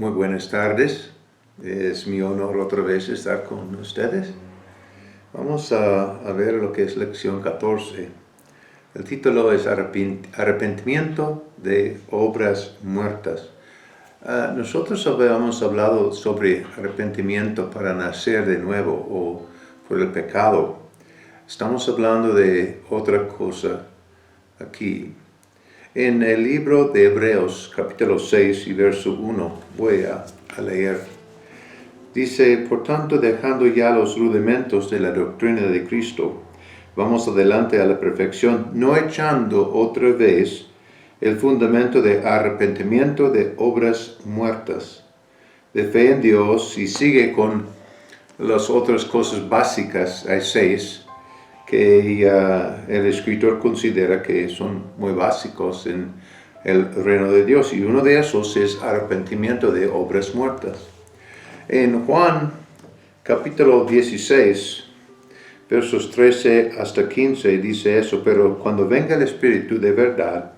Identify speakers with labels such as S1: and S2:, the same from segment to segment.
S1: Muy buenas tardes. Es mi honor otra vez estar con ustedes. Vamos a ver lo que es lección 14. El título es Arrepentimiento de obras muertas. Nosotros habíamos hablado sobre arrepentimiento para nacer de nuevo o por el pecado. Estamos hablando de otra cosa aquí. En el libro de Hebreos, capítulo 6 y verso 1, voy a leer. Dice, por tanto, dejando ya los rudimentos de la doctrina de Cristo, vamos adelante a la perfección, no echando otra vez el fundamento de arrepentimiento de obras muertas, de fe en Dios, y sigue con las otras cosas básicas, hay 6, que el escritor considera que son muy básicos en el reino de Dios. Y uno de esos es arrepentimiento de obras muertas. En Juan capítulo 16, versos 13 hasta 15 dice eso, pero cuando venga el Espíritu de verdad,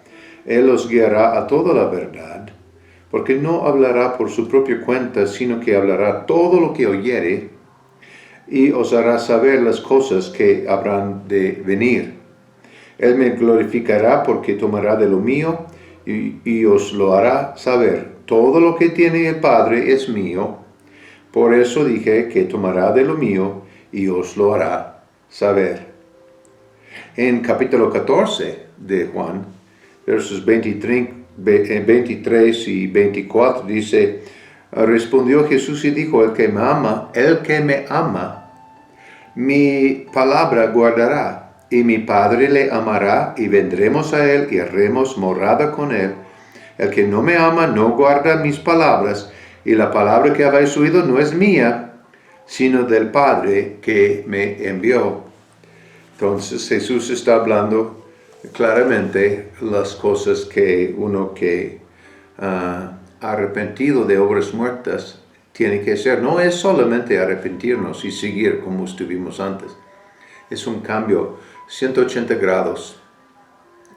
S1: Él os guiará a toda la verdad, porque no hablará por su propia cuenta, sino que hablará todo lo que oyere, y os hará saber las cosas que habrán de venir. Él me glorificará porque tomará de lo mío y os lo hará saber. Todo lo que tiene el Padre es mío. Por eso dije que tomará de lo mío y os lo hará saber. En capítulo 14 de Juan, versos 23 y 24 dice, respondió Jesús y dijo, el que me ama, mi palabra guardará, y mi Padre le amará, y vendremos a él, y haremos morada con él. El que no me ama no guarda mis palabras, y la palabra que habéis oído no es mía, sino del Padre que me envió. Entonces Jesús está hablando claramente las cosas que uno que arrepentido de obras muertas tiene que ser. No es solamente arrepentirnos y seguir como estuvimos antes. Es un cambio 180 grados,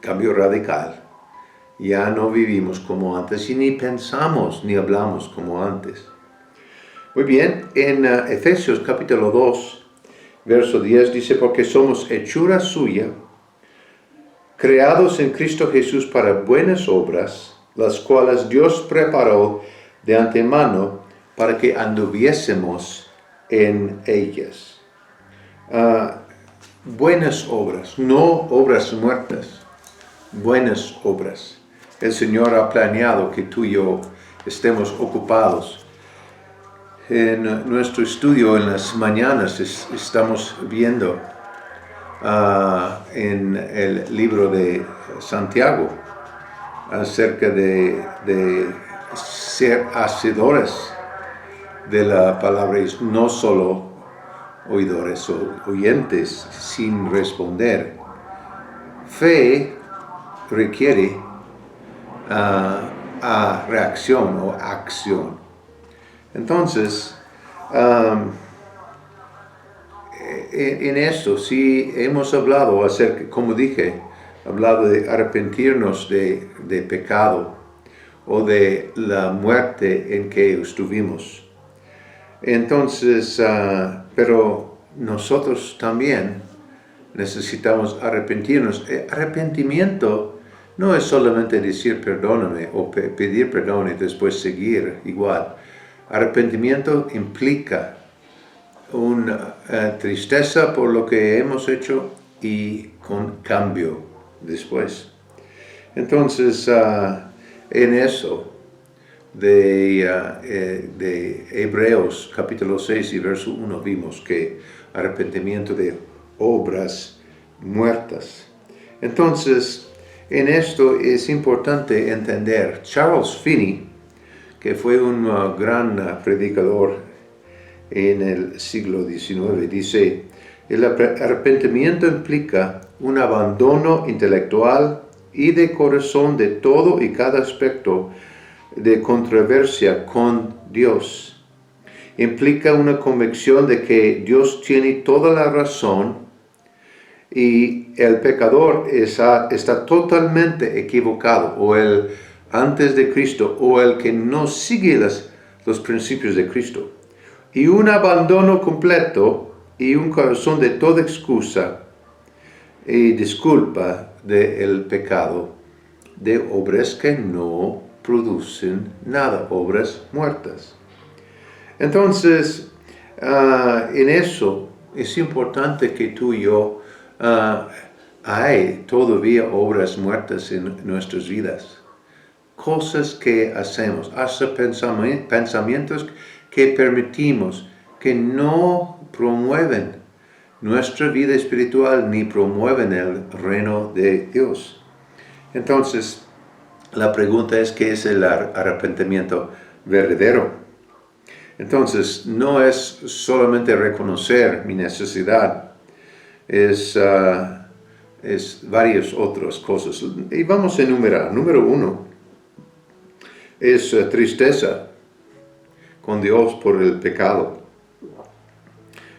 S1: cambio radical. Ya no vivimos como antes y ni pensamos ni hablamos como antes. Muy bien, en Efesios capítulo 2, verso 10 dice, porque somos hechura suya, creados en Cristo Jesús para buenas obras, las cuales Dios preparó de antemano para que anduviésemos en ellas. Buenas obras, no obras muertas, buenas obras. El Señor ha planeado que tú y yo estemos ocupados. En nuestro estudio en las mañanas estamos viendo en el libro de Santiago acerca de ser hacedores de la palabra, no solo oidores o oyentes sin responder. Fe requiere reacción o acción. Entonces, en esto sí hemos hablado acerca, como dije, hablado de arrepentirnos de pecado o de la muerte en que estuvimos. Entonces, pero nosotros también necesitamos arrepentirnos. Arrepentimiento no es solamente decir perdóname o pedir perdón y después seguir igual. Arrepentimiento implica una tristeza por lo que hemos hecho y con cambio después. Entonces, en eso de Hebreos capítulo 6 y verso 1 vimos que arrepentimiento de obras muertas. Entonces, en esto es importante entender, Charles Finney, que fue un gran predicador en el siglo XIX, dice, el arrepentimiento implica un abandono intelectual y de corazón de todo y cada aspecto de controversia con Dios. Implica una convicción de que Dios tiene toda la razón y el pecador está totalmente equivocado, o el antes de Cristo, o el que no sigue las los principios de Cristo. Y un abandono completo y un corazón de toda excusa y disculpa del pecado, de obras que no producen nada, obras muertas. Entonces, en eso es importante que tú y yo hay todavía obras muertas en nuestras vidas. Cosas que hacemos, hasta pensamientos que permitimos que no promueven nuestra vida espiritual ni promueven el reino de Dios. Entonces, la pregunta es, ¿qué es el arrepentimiento verdadero? Entonces, no es solamente reconocer mi necesidad, es varias otras cosas. Y vamos a enumerar. Número 1 es tristeza con Dios por el pecado.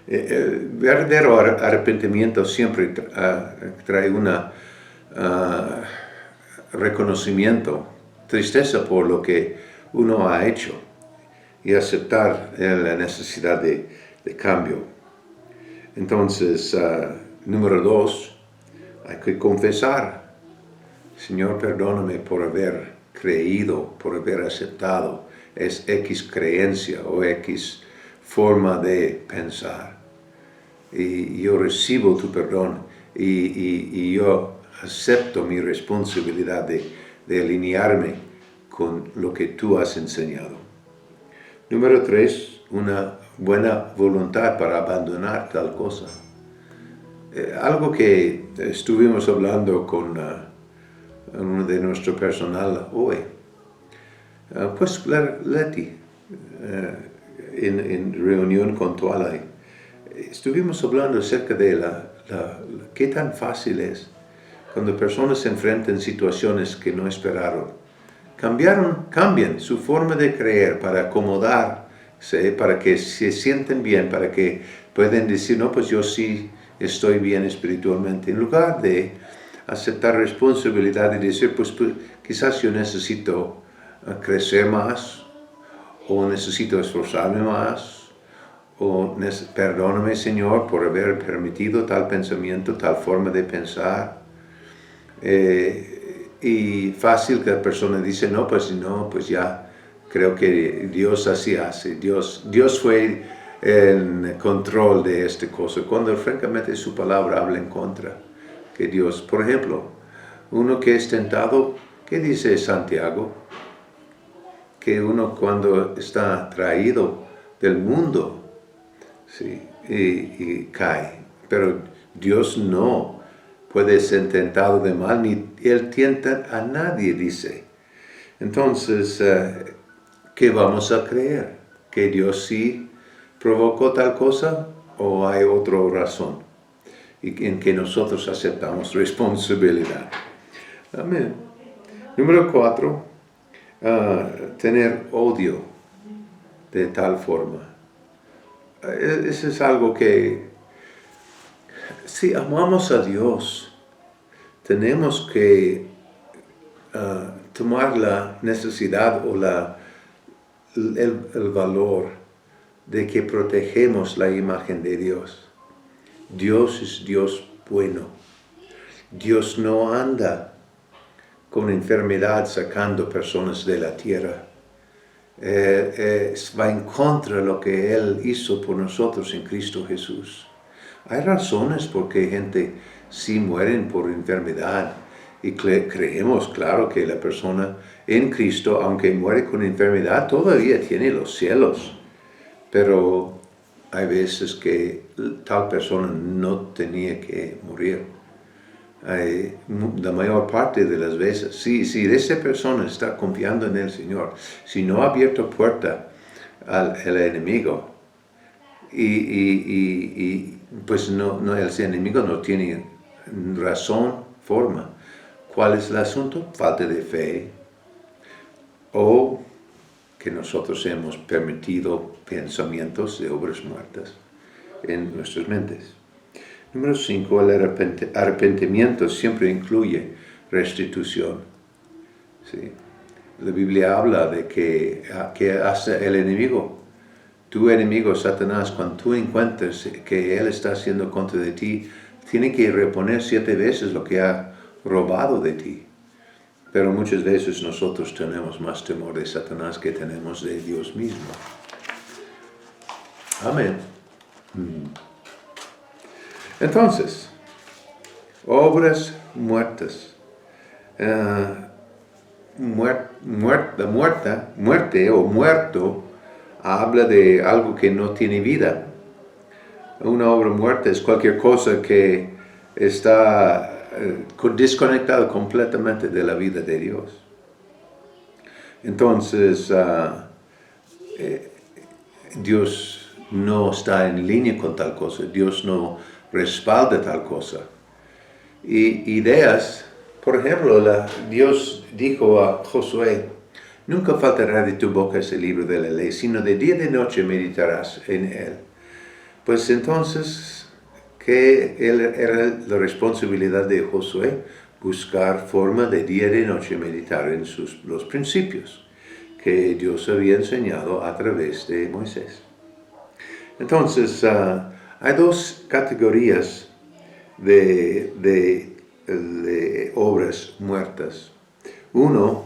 S1: El verdadero arrepentimiento siempre trae un reconocimiento, tristeza por lo que uno ha hecho y aceptar la necesidad de cambio. Entonces, número 2, hay que confesar. Señor, perdóname por haber creído, por haber aceptado es X creencia o X forma de pensar. Y yo recibo tu perdón y yo acepto mi responsabilidad de alinearme con lo que tú has enseñado. Número 3, una buena voluntad para abandonar tal cosa. Algo que estuvimos hablando con uno de nuestro personal hoy. Pues Leti, en reunión con Twilight, estuvimos hablando acerca de qué tan fácil es cuando personas se enfrentan a situaciones que no esperaron. Cambian su forma de creer para acomodarse, para que se sienten bien, para que puedan decir, no, pues yo sí estoy bien espiritualmente, en lugar de aceptar responsabilidad y decir, pues quizás yo necesito crecer más, o necesito esforzarme más, o perdóname, Señor, por haber permitido tal pensamiento, tal forma de pensar. Y fácil que la persona dice, no, pues ya creo que Dios así hace. Dios fue en control de esta cosa, cuando francamente su palabra habla en contra. Que Dios, por ejemplo, uno que es tentado, ¿qué dice Santiago? Que uno cuando está traído del mundo, ¿sí? y cae, pero Dios no puede ser tentado de mal, ni Él tienta a nadie, dice. Entonces, ¿qué vamos a creer? ¿Que Dios sí provocó tal cosa o hay otra razón? Y en que nosotros aceptamos responsabilidad. Amén. Número 4, tener odio de tal forma. Eso es algo que, si amamos a Dios, tenemos que tomar la necesidad o el valor de que protegemos la imagen de Dios. Dios es Dios bueno. Dios no anda con enfermedad sacando personas de la tierra. Va en contra de lo que Él hizo por nosotros en Cristo Jesús. Hay razones por qué gente sí mueren por enfermedad y creemos, claro, que la persona en Cristo, aunque muere con enfermedad, todavía tiene los cielos. Pero hay veces que tal persona no tenía que morir. La mayor parte de las veces, si esa persona está confiando en el Señor, si no ha abierto puerta al enemigo, pues el enemigo no tiene razón, forma. ¿Cuál es el asunto? Falta de fe, o que nosotros hemos permitido pensamientos de obras muertas en nuestras mentes. Número 5, el arrepentimiento siempre incluye restitución. ¿Sí? La Biblia habla de que hace el enemigo. Tu enemigo, Satanás, cuando tú encuentres que él está haciendo contra de ti, tiene que reponer 7 veces lo que ha robado de ti. Pero muchas veces nosotros tenemos más temor de Satanás que tenemos de Dios mismo. Amén. Entonces, obras muertas. Muerte o muerto habla de algo que no tiene vida. Una obra muerta es cualquier cosa que está desconectada completamente de la vida de Dios. Entonces, Dios no está en línea con tal cosa. Dios no respalda tal cosa. Y ideas, por ejemplo, Dios dijo a Josué: nunca faltará de tu boca ese libro de la ley, sino de día y de noche meditarás en él. Pues entonces, ¿qué era la responsabilidad de Josué? Buscar forma de día y de noche meditar en los principios que Dios había enseñado a través de Moisés. Entonces, hay 2 categorías de obras muertas. Uno,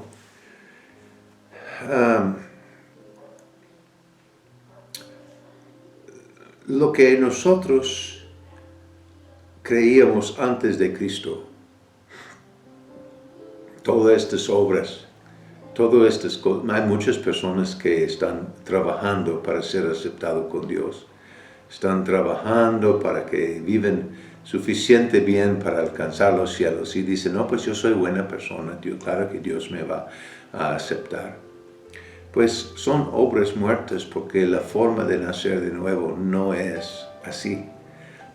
S1: lo que nosotros creíamos antes de Cristo. Todas estas obras, todas estas cosas. Hay muchas personas que están trabajando para ser aceptados con Dios. Están trabajando para que viven suficiente bien para alcanzar los cielos. Y dicen: no, pues yo soy buena persona, claro que Dios me va a aceptar. Pues son obras muertas, porque la forma de nacer de nuevo no es así.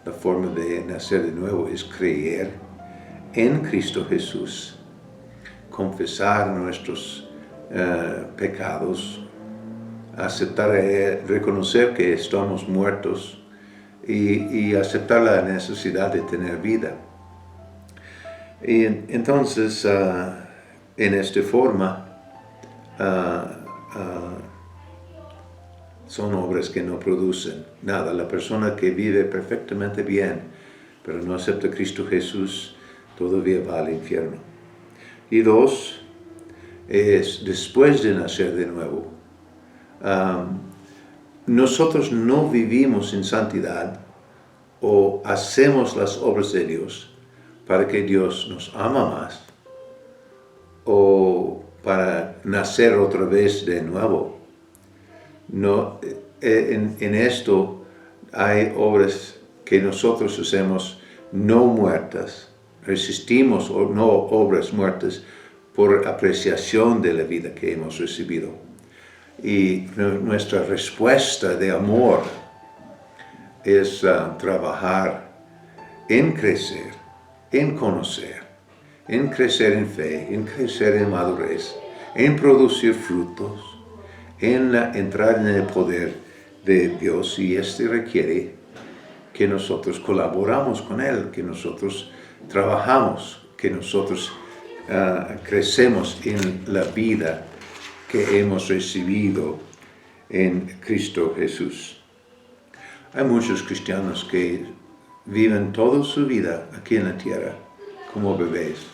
S1: La forma de nacer de nuevo es creer en Cristo Jesús, confesar nuestros pecados, aceptar, reconocer que estamos muertos y aceptar la necesidad de tener vida. Y entonces, en esta forma, son obras que no producen nada. La persona que vive perfectamente bien, pero no acepta a Cristo Jesús, todavía va al infierno. Y 2, es después de nacer de nuevo. Nosotros no vivimos en santidad o hacemos las obras de Dios para que Dios nos ama más o para nacer otra vez de nuevo. No, en esto hay obras que nosotros hacemos no muertas, resistimos no obras muertas por apreciación de la vida que hemos recibido. Y nuestra respuesta de amor es trabajar en crecer, en conocer, en crecer en fe, en crecer en madurez, en producir frutos, en entrar en el poder de Dios. Y este requiere que nosotros colaboramos con Él, que nosotros trabajamos, que nosotros crecemos en la vida que hemos recibido en Cristo Jesús. Hay muchos cristianos que viven toda su vida aquí en la tierra como bebés.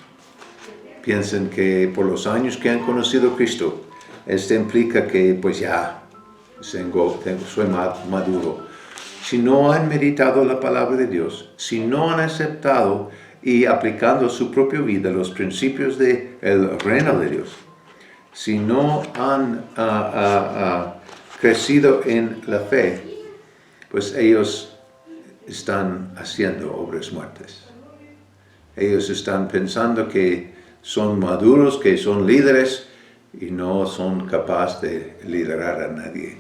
S1: Piensan que por los años que han conocido a Cristo, esto implica que pues ya soy maduro. Si no han meditado la palabra de Dios, si no han aceptado y aplicando a su propia vida los principios del reino de Dios, si no han crecido en la fe, pues ellos están haciendo obras muertas. Ellos están pensando que son maduros, que son líderes, y no son capaces de liderar a nadie.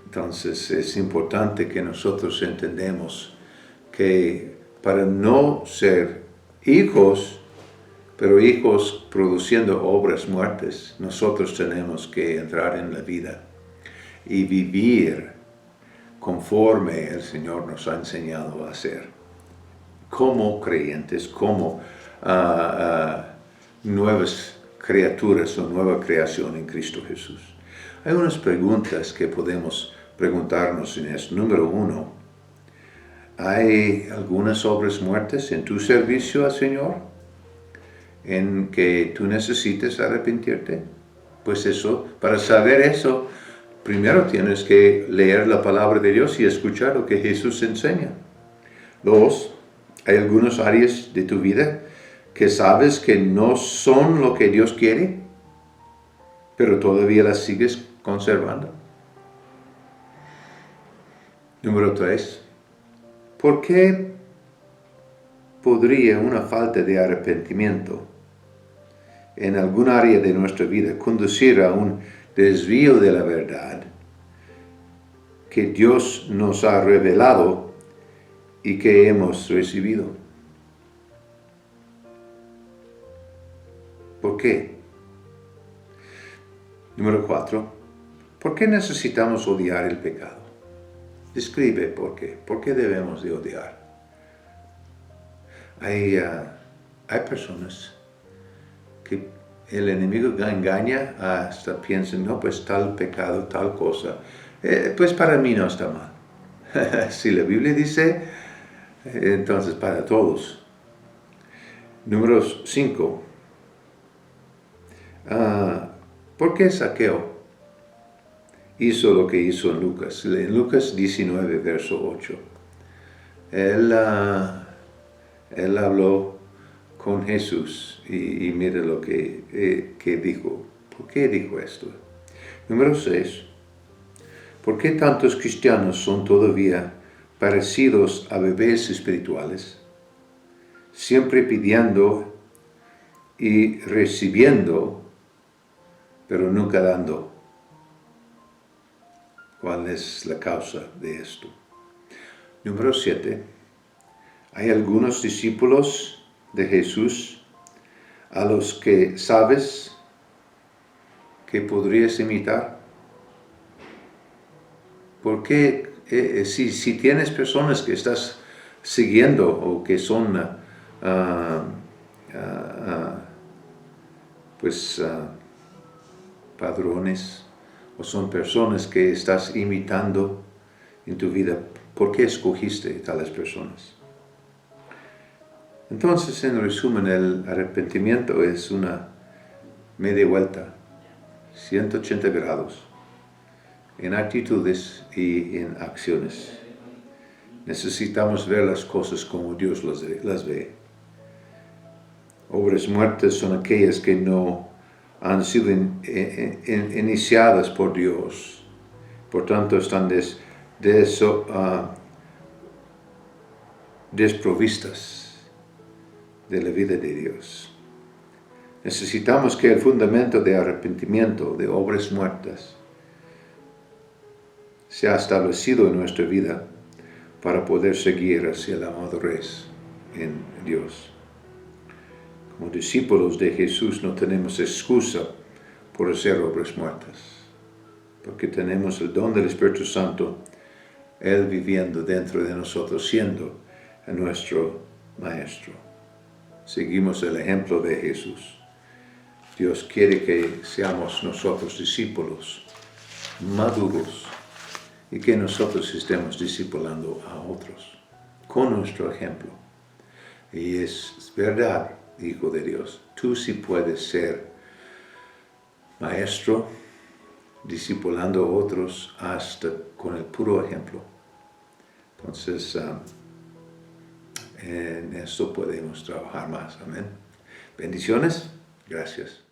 S1: Entonces es importante que nosotros entendamos que para no ser hijos, pero hijos produciendo obras muertas, nosotros tenemos que entrar en la vida y vivir conforme el Señor nos ha enseñado a hacer, como creyentes, como nuevas criaturas o nueva creación en Cristo Jesús. Hay unas preguntas que podemos preguntarnos en esto. Número 1, ¿hay algunas obras muertas en tu servicio al Señor en que tú necesites arrepentirte? Pues eso, para saber eso, primero tienes que leer la palabra de Dios y escuchar lo que Jesús enseña. 2, ¿hay algunas áreas de tu vida que sabes que no son lo que Dios quiere, pero todavía las sigues conservando? Número 3, ¿por qué podría una falta de arrepentimiento en algún área de nuestra vida conducir a un desvío de la verdad que Dios nos ha revelado y que hemos recibido? ¿Por qué? Número 4, ¿por qué necesitamos odiar el pecado? Describe por qué. ¿Por qué debemos de odiar? Hay personas que el enemigo engaña hasta piensan, no, pues tal pecado, tal cosa, pues para mí no está mal. Si la Biblia dice, entonces para todos. Número 5. ¿Por qué Zaqueo hizo lo que hizo en Lucas? En Lucas 19, verso 8. Él habló con Jesús y mira lo que dijo. ¿Por qué dijo esto? Número 6. ¿Por qué tantos cristianos son todavía parecidos a bebés espirituales, siempre pidiendo y recibiendo, pero nunca dando? ¿Cuál es la causa de esto? Número 7. Hay algunos discípulos de Jesús a los que sabes que podrías imitar. Porque si tienes personas que estás siguiendo o que son padrones, o son personas que estás imitando en tu vida, ¿por qué escogiste tales personas? Entonces, en resumen, el arrepentimiento es una media vuelta, 180 grados, en actitudes y en acciones. Necesitamos ver las cosas como Dios las ve. Obras muertas son aquellas que no han sido iniciadas por Dios. Por tanto, están desprovistas de la vida de Dios. Necesitamos que el fundamento de arrepentimiento, de obras muertas, sea establecido en nuestra vida para poder seguir hacia la madurez en Dios. Como discípulos de Jesús no tenemos excusa por hacer obras muertas, porque tenemos el don del Espíritu Santo, Él viviendo dentro de nosotros, siendo nuestro Maestro. Seguimos el ejemplo de Jesús. Dios quiere que seamos nosotros discípulos maduros y que nosotros estemos discipulando a otros con nuestro ejemplo. Y es verdad, Hijo de Dios, tú sí puedes ser maestro, discipulando a otros hasta con el puro ejemplo. Entonces, en eso podemos trabajar más. Amén. Bendiciones. Gracias.